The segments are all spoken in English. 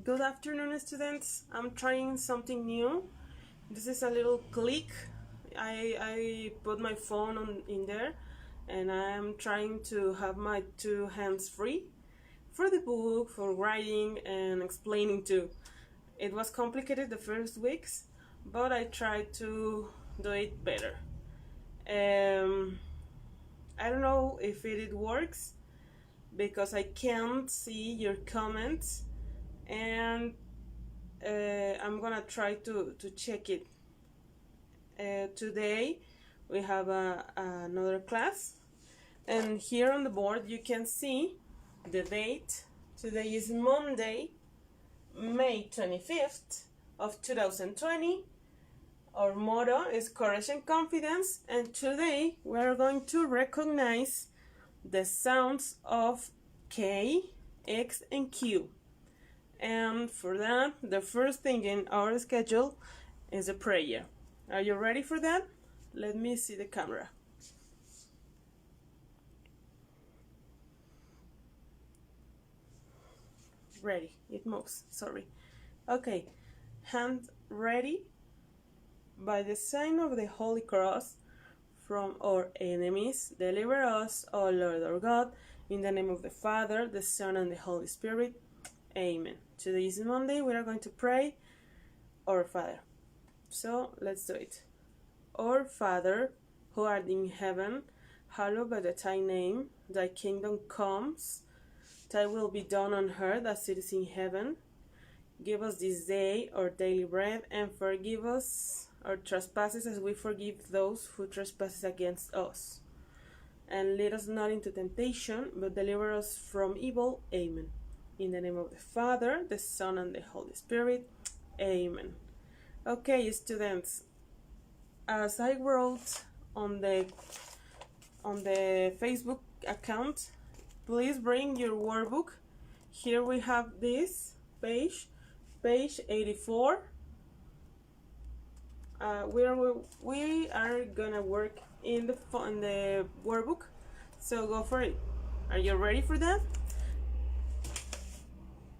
Good afternoon, students. I'm trying something new. This is a little click. I put my phone in there and I'm trying to have my two hands free for the book, for writing and explaining too. It was complicated the first weeks, but I tried to do it better. I don't know if it works because I can't see your comments, and I'm gonna try to check it. Today we have another class, and here on the board you can see the date. Today is Monday, May 25th of 2020. Our motto is courage and confidence, and today we are going to recognize the sounds of K, X, and Q. And for that, the first thing in our schedule is a prayer. Are you ready for that? Let me see the camera. Ready. It moves. Sorry. Okay. Hand ready. By the sign of the Holy Cross, from our enemies, deliver us, O Lord our God, in the name of the Father, the Son, and the Holy Spirit. Amen. Today is Monday. We are going to pray our Father. So let's do it. Our Father, who art in heaven, hallowed be thy name. Thy kingdom comes. Thy will be done on earth as it is in heaven. Give us this day our daily bread, and forgive us our trespasses as we forgive those who trespass against us. And lead us not into temptation, but deliver us from evil. Amen. In the name of the Father, the Son, and the Holy Spirit. Amen. Okay, students, as I wrote on the Facebook account, please bring your workbook. Here we have this page 84. We are gonna work in the workbook, so go for it. Are you ready for that?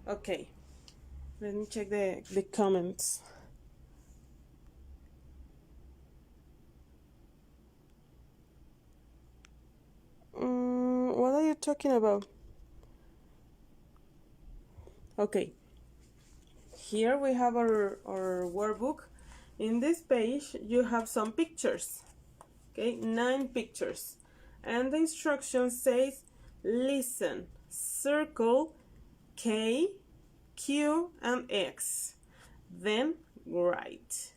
Okay, let me check the comments. What are you talking about? Okay, here we have our workbook. In this page you have some pictures, okay, 9 pictures, and the instruction says listen, circle K, Q, and X, then write.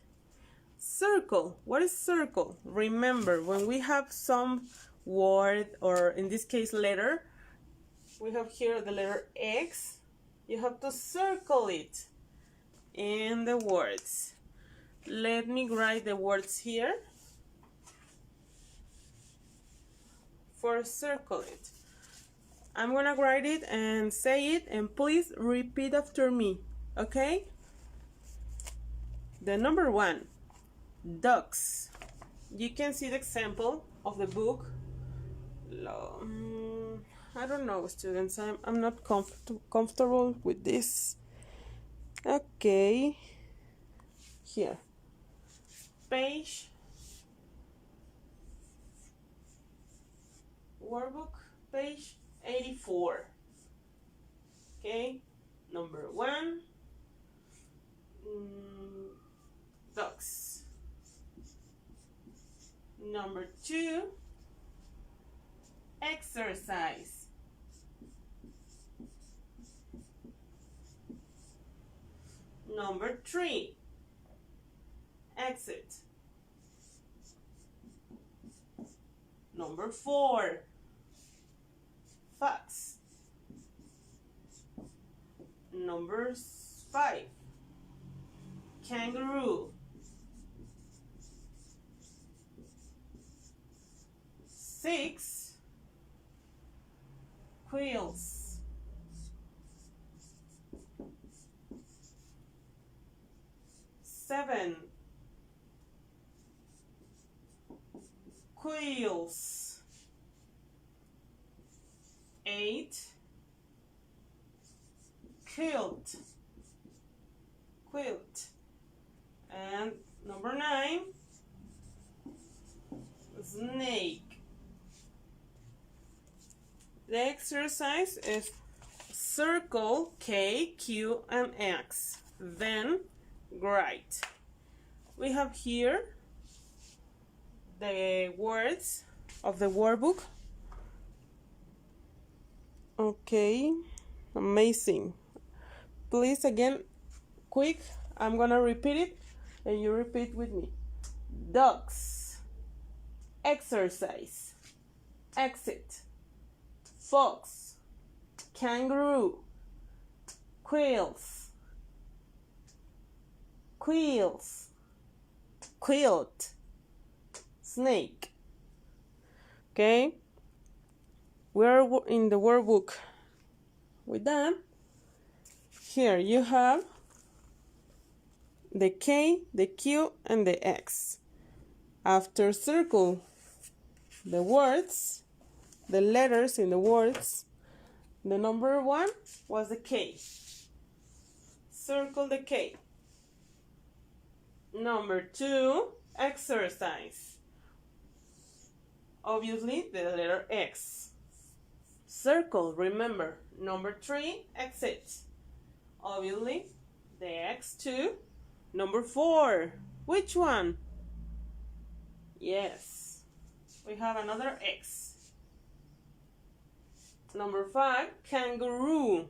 Circle. What is circle? Remember, when we have some word, or in this case letter, we have here the letter X, you have to circle it in the words. Let me write the words here for circle it. I'm gonna write it and say it, and please repeat after me, okay? The number 1, ducks. You can see the example of the book. I don't know, students, I'm not comfortable with this. Okay, here, page, workbook, page 84. Okay, number 1, ducks. Number 2, exercise. Number 3, exit. Number 4, fox. Number 5, kangaroo. 6, quills. 7, quills. 8, quilt. quilt. And number 9, snake. The exercise is circle K, Q, and X. Then write. We have here the words of the workbook. Okay, amazing. Please again, quick, I'm gonna repeat it and you repeat with me. Ducks, exercise, exit, fox, kangaroo, quills, quills, quilt, snake. Okay, we're in the workbook. With that, here you have the K, the Q, and the X. After circle the words, the letters in the words, the number 1 was the K. Circle the K. Number 2, exercise. Obviously, the letter X. Circle, remember. Number 3, exit. Obviously, the X2. Number 4, which one? Yes, we have another X. Number 5, kangaroo.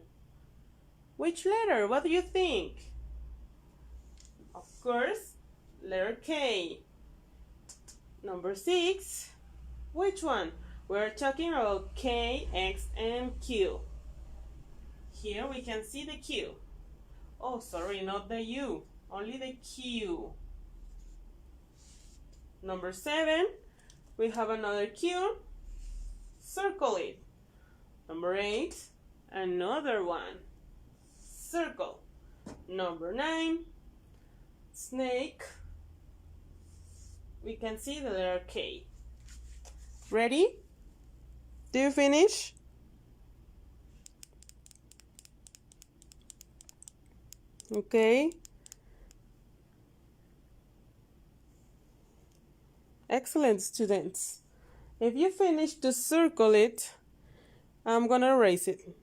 Which letter? What do you think? Of course, letter K. Number 6, which one? We're talking about K, X, and Q. Here we can see the Q. Oh, sorry, not the U, only the Q. Number 7, we have another Q. Circle it. Number 8, another one. Circle. Number 9, snake. We can see the letter K. Ready? Do you finish? Okay. Excellent, students. If you finish to circle it, I'm gonna erase it.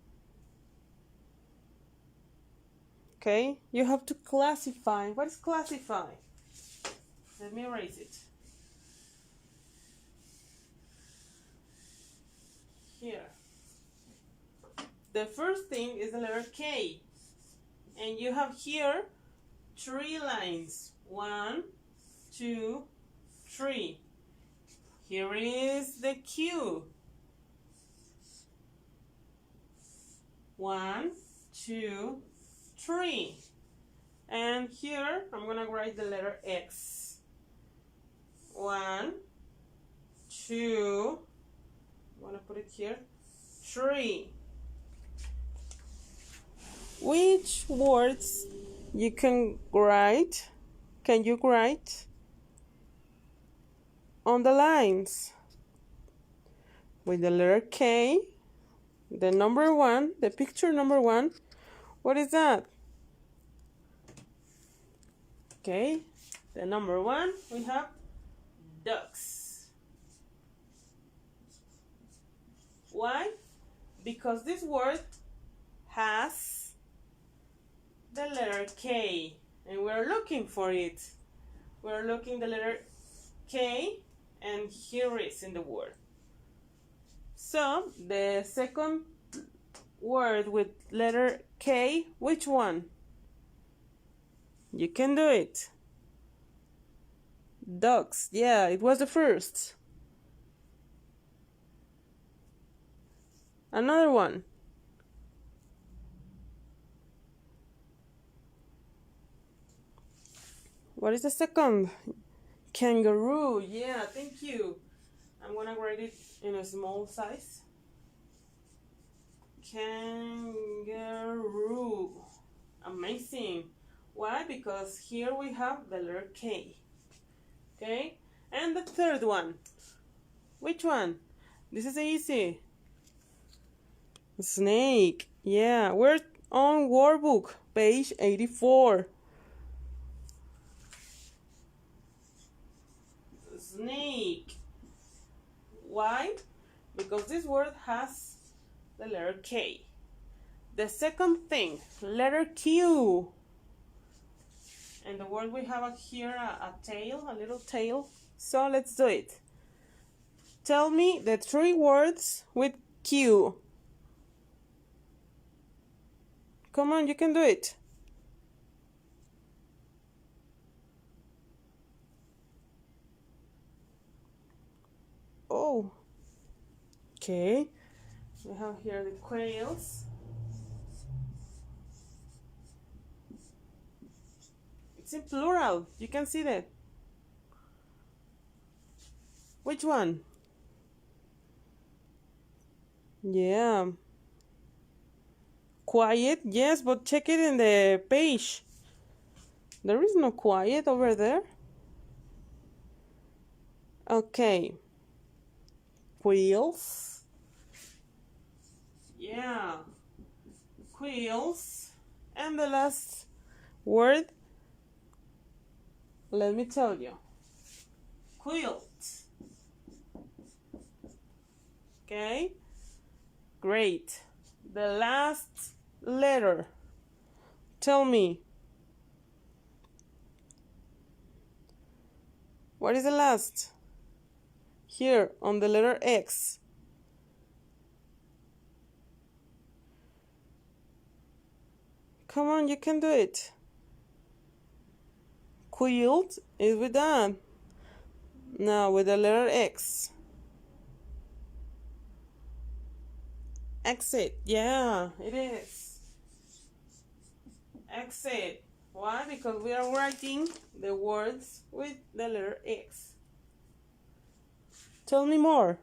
Okay, you have to classify. What is classify? Let me erase it. Here. The first thing is the letter K. And you have here 3 lines. 1, 2, 3. Here is the Q. 1, 2, 3. And here I'm gonna write the letter X. 1, 2, I'm gonna put it here, 3. Which words you can write? Can you write on the lines? With the letter K, the number 1, the picture number 1, what is that? Okay, the number 1, we have ducks. Why? Because this word has the letter K and we're looking for it. We're looking the letter K and here is in the word. So the second word with letter K, which one? You can do it. Ducks, yeah, it was the first. Another one. What is the second? Kangaroo, yeah, thank you. I'm gonna write it in a small size. Kangaroo. Amazing. Why? Because here we have the letter K. Okay? And the third one. Which one? This is easy. Snake. Yeah, we're on workbook, page 84. snake. Why? Because this word has the letter K. The second thing, letter Q. And the word we have here, a tail, a little tail. So let's do it. Tell me the 3 words with Q. Come on, you can do it. Oh. Okay. We have here the quails. It's in plural. You can see that. Which one? Yeah. Quiet, yes, but check it in the page. There is no quiet over there. Okay. Quills. Yeah. Quills. And the last word, let me tell you. Quilt. Okay. Great. The last letter. Tell me. What is the last? Here on the letter X. Come on, you can do it. Quilt is with that. Now with the letter X. Exit. Yeah, it is. Exit. Why? Because we are writing the words with the letter X. Tell me more.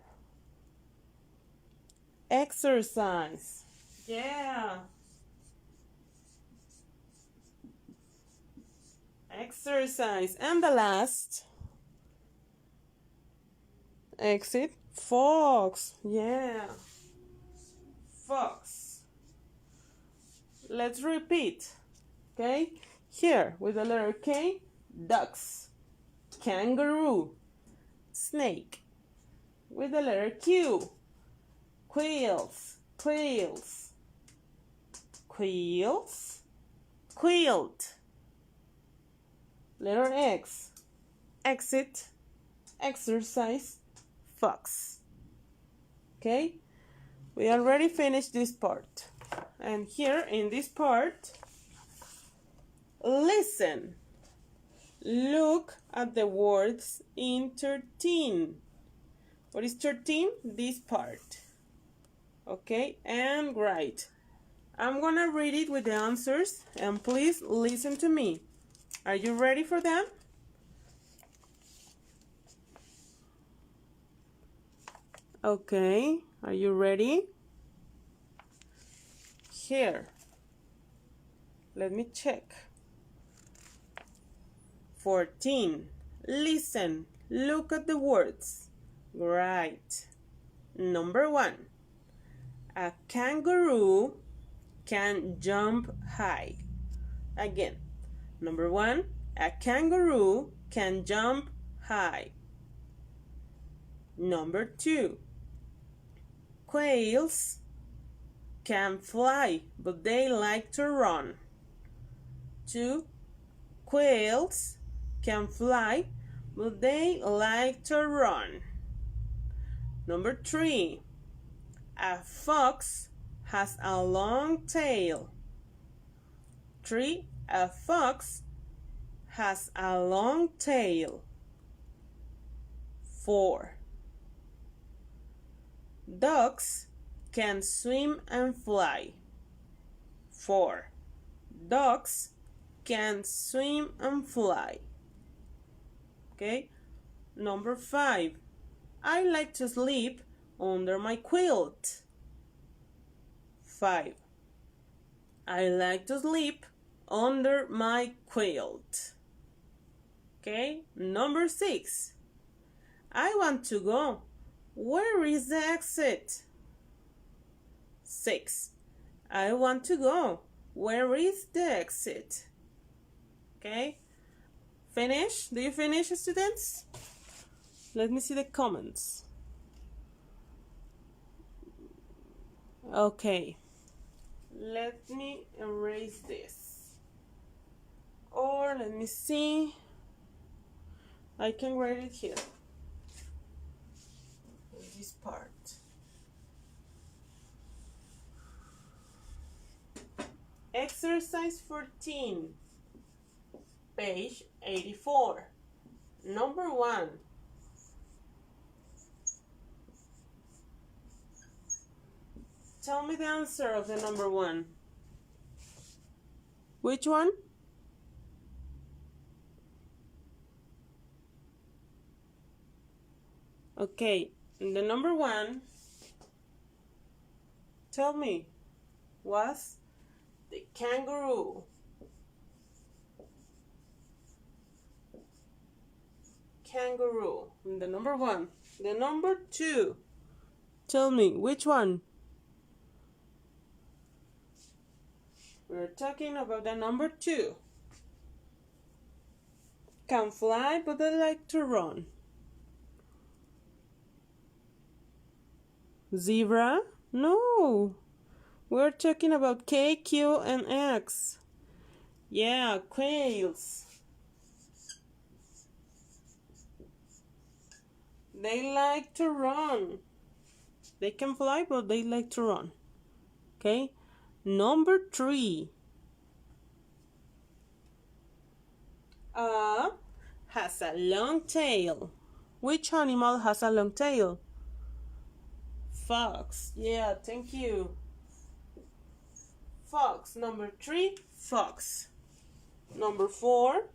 Exercise. Yeah. Exercise. And the last. Exit. Fox. Yeah. Fox. Let's repeat. Okay? Here with the letter K, ducks. Kangaroo. Snake. With the letter Q, quills. Quills. Quills. Quilt. Letter X, exit. Exercise. Fox. Okay? We already finished this part. And here in this part, listen. Look at the words in 13. What is 13? This part. Okay, and write. I'm gonna read it with the answers, and please listen to me. Are you ready for them? Okay, are you ready? Here. Let me check. 14. Listen. Look at the words. Right. Number 1. A kangaroo can jump high. Again. Number 1. A kangaroo can jump high. Number 2. Quails can fly, but they like to run. 2. Quails can fly, but they like to run. Number 3. A fox has a long tail. 3. A fox has a long tail. 4. Ducks can swim and fly. 4. Ducks can swim and fly. Okay. Number 5. I like to sleep under my quilt. 5. I like to sleep under my quilt. Okay. Number 6. I want to go. Where is the exit? 6. I want to go. Where is the exit? Okay. Finish? Do you finish, students? Let me see the comments. Okay. Let me erase this. Or let me see. I can write it here. In this part. Exercise 14. Page 84. Number 1. Tell me the answer of the number 1. Which one? Okay, the number 1, tell me, was the kangaroo. Kangaroo, the number 1. The number 2, tell me, which one? We're talking about the number 2. Can fly, but they like to run. Zebra? No. We're talking about K, Q, and X. Yeah, quails. They like to run. They can fly, but they like to run. Okay? Number 3. Has a long tail. Which animal has a long tail? Fox. Yeah, thank you. Fox. Number 3, fox. Number 4.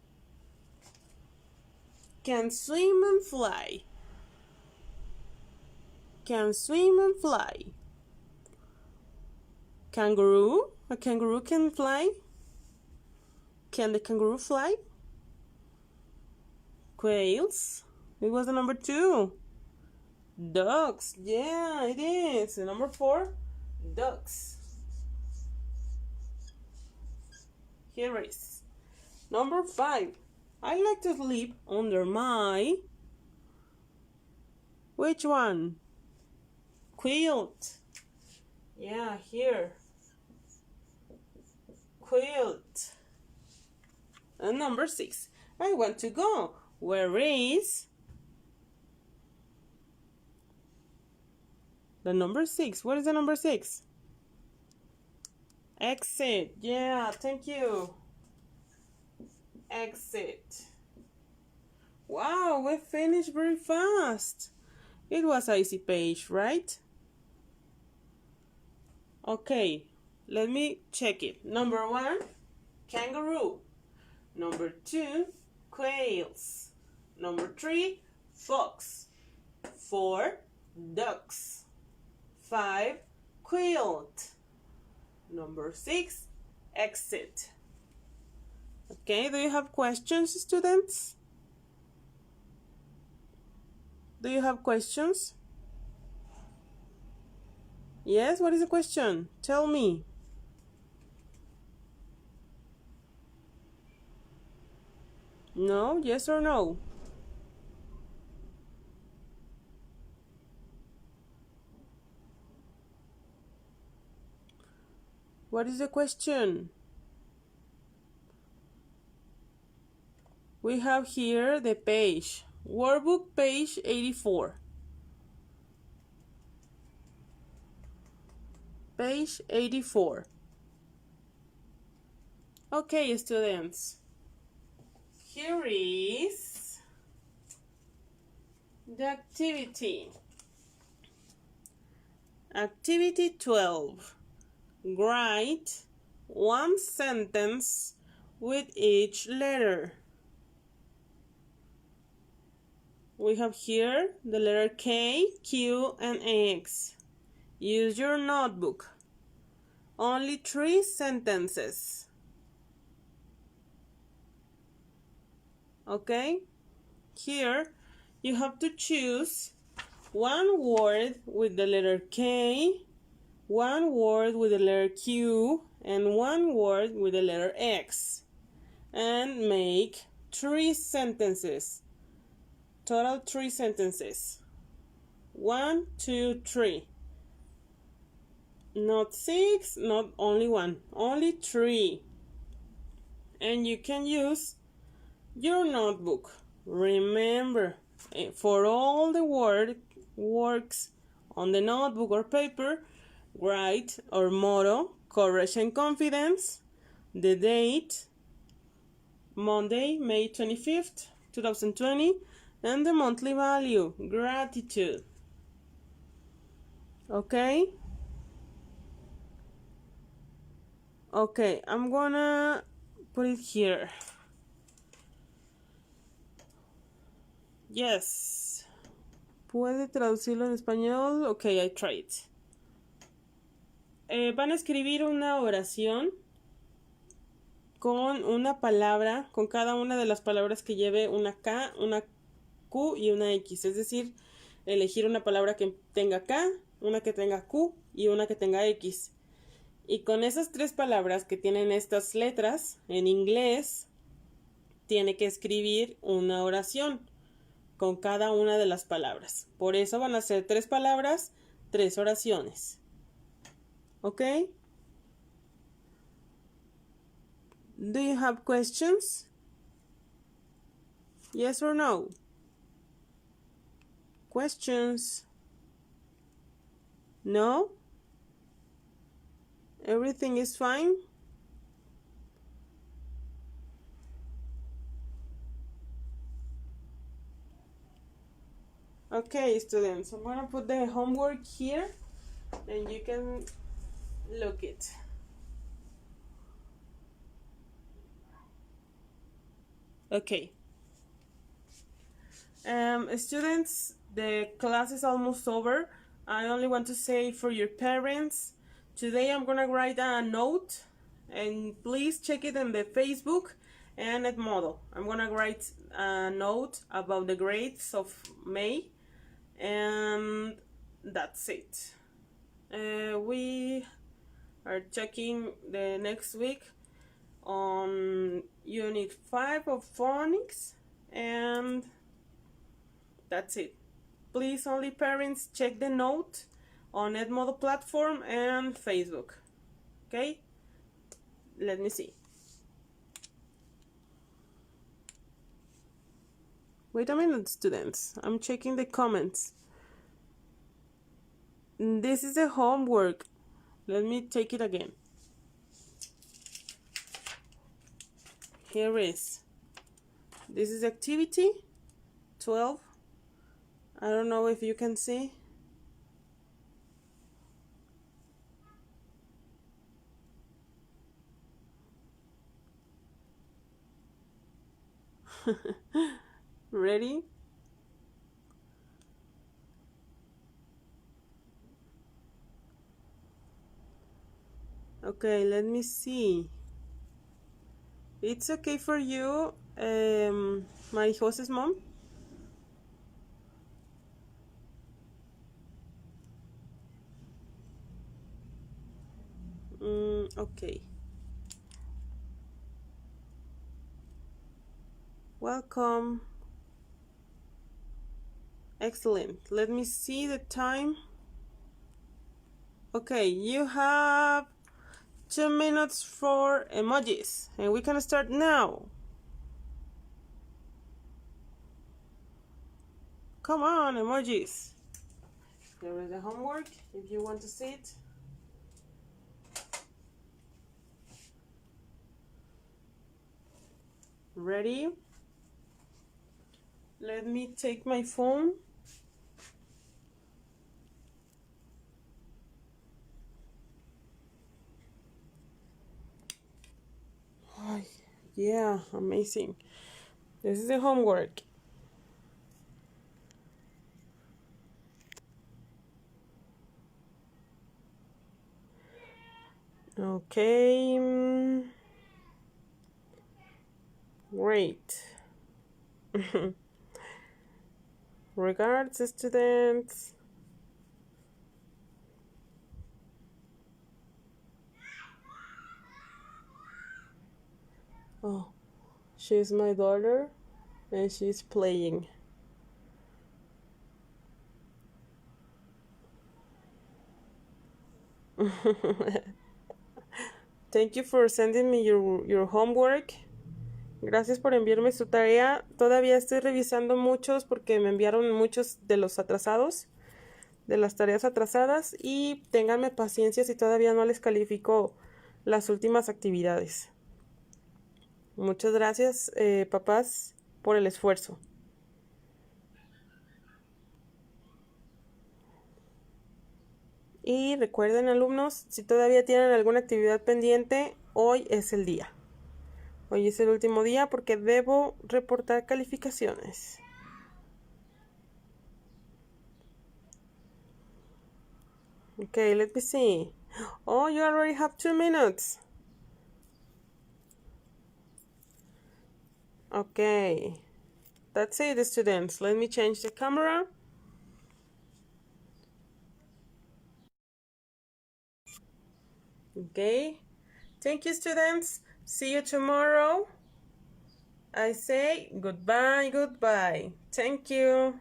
Can swim and fly. Can swim and fly. Kangaroo. A kangaroo can fly. Can the kangaroo fly? Quails. It was the number 2. Ducks. Yeah, it is. The number 4, ducks. Here is. Number 5. I like to sleep under my... Which one? Quilt. Yeah, here. Quilt. And number 6. I want to go. Where is... The number 6. What is the number 6? Exit. Yeah, thank you. Exit. Wow, we finished very fast. It was an easy page, right? Okay, let me check it. Number 1, kangaroo. Number 2, quails. Number 3, fox. 4, ducks. 5, quilt. Number 6, exit. Okay, do you have questions, students? Do you have questions? Yes, what is the question? Tell me. No, yes or no? What is the question? We have here the page. Workbook page 84. Page 84. Okay, students. Here is the activity. Activity 12. Write one sentence with each letter. We have here the letter K, Q, and X. Use your notebook. Only 3 sentences. Okay? Here you have to choose one word with the letter K, one word with the letter Q, and one word with the letter X. And make 3 sentences. Total 3 sentences. 1, 2, 3. Not 6, not only 1, only 3. And you can use your notebook. Remember, for all the works on the notebook or paper, write our motto, courage and confidence, the date, Monday, May 25th, 2020, and the monthly value, gratitude. Okay? Okay, I'm gonna put it here. Yes. ¿Puede traducirlo en español? Ok, I tried. Van a escribir una oración con una palabra, con cada una de las palabras que lleve una K, una Q y una X. Es decir, elegir una palabra que tenga K, una que tenga Q y una que tenga X. Y con esas 3 palabras que tienen estas letras en inglés, tiene que escribir una oración con cada una de las palabras. Por eso van a ser 3 palabras, 3 oraciones. ¿Ok? Do you have questions? Yes or no? Questions? No? Everything is fine? Okay, students, I'm gonna put the homework here and you can look it. Okay. Students, the class is almost over. I only want to say for your parents, today I'm gonna write a note and please check it in the Facebook and at Modo. I'm gonna write a note about the grades of May and that's it. We are checking the next week on Unit 5 of Phonics and that's it. Please, only parents, check the note on Edmodo platform and Facebook. Okay? Let me see. Wait a minute, students. I'm checking the comments. This is the homework. Let me take it again. Here is. This is activity 12. I don't know if you can see. Ready? Okay, let me see. It's okay for you, Marijose's mom? Okay. Welcome. Excellent. Let me see the time. Okay, you have 2 minutes for emojis, and we can start now. Come on, emojis. There is the homework if you want to see it. Ready? Let me take my phone. Oh, yeah, amazing. This is the homework. Okay. Great. Regards, students. Oh, she's my daughter and she's playing. Thank you for sending me your homework. Gracias por enviarme su tarea. Todavía estoy revisando muchos porque me enviaron muchos de los atrasados, de las tareas atrasadas, y ténganme paciencia si todavía no les califico las últimas actividades. Muchas gracias, papás, por el esfuerzo. Y recuerden, alumnos, si todavía tienen alguna actividad pendiente, hoy es el día. Hoy es el último día porque debo reportar calificaciones. Okay, let me see. Oh, you already have 2 minutes. Okay. That's it, students. Let me change the camera. Okay. Thank you, students. See you tomorrow. I say goodbye, goodbye. Thank you.